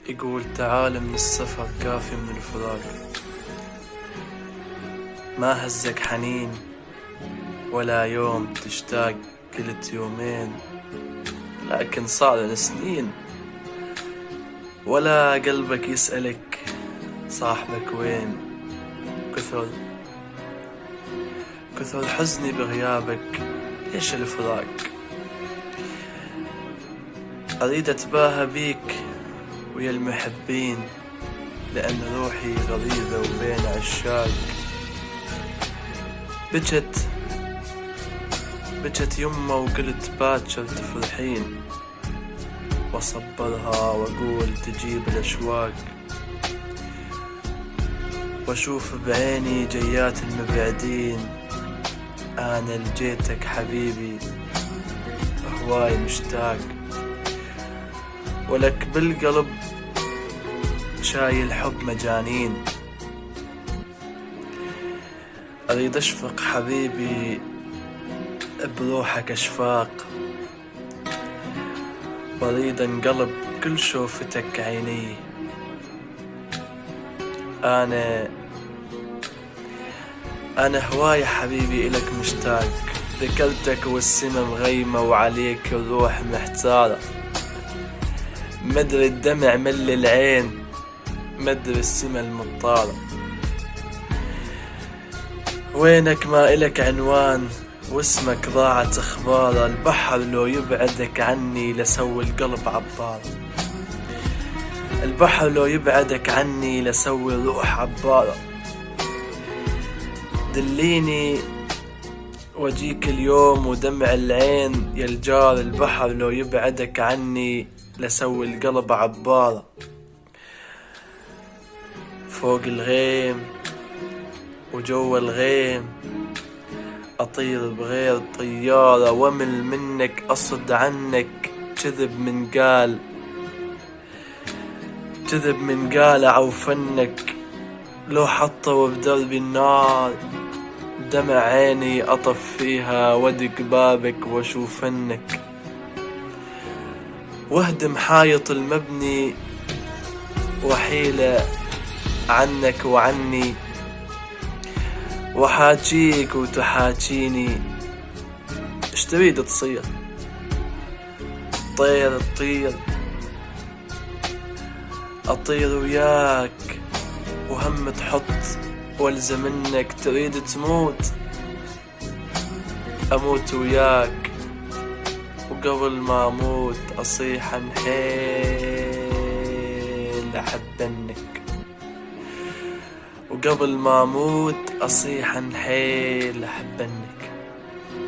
يقول تعال من السفر كافي من الفراق، ما هزك حنين ولا يوم تشتاق. قلت يومين لكن صار سنين، ولا قلبك يسألك صاحبك وين. كثر حزني بغيابك، ليش الفراق؟ أريد أتباهى بيك ويا المحبين، لأن روحي غريبة وبين عشاق. بجت يمه وقلت باكر تفرحين، وأصبرها وأقول تجيب الأشواق. وأشوف بعيني جيات المبعدين، أنا لجيتك حبيبي هواي مشتاق. ولك بالقلب شايل حب مجانين، أريد أشفق حبيبي بروحك أشفاق. وأريد انقلب كل شوفتك عيني، أنا هواي حبيبي إلك مشتاق. ذكرتك والسما مغيمة وعليك الروح محتارة، مدري الدمع مل العين، مدري السما المطارة. وينك ما إلك عنوان واسمك ضاعت اخباره. البحر لو يبعدك عني لسوي القلب عبارة. البحر لو يبعدك عني لسوي الروح عبارة. دليني واجيك اليوم ودمع العين يا الجار. البحر لو يبعدك عني لسوي القلب عبارة. فوق الغيم وجوا الغيم أطير بغير طيارة، وامل منك أصد عنك. كذب من قال عوفنك. لو حطوا بدربي النار، دمع عيني أطف فيها ودق بابك واشوفنك. واهدم حايط المبني وحيلة عنك وعني، وحاجيك وتحاجيني. اش تريد تصير؟ طير تطير، أطير وياك وهم تحط والزم انك. تريد تموت؟ أموت وياك، وقبل ما أموت أصيح نحيل أحبنك. وقبل ما أموت أصيح نحيل أحبنك.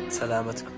سلامتكم.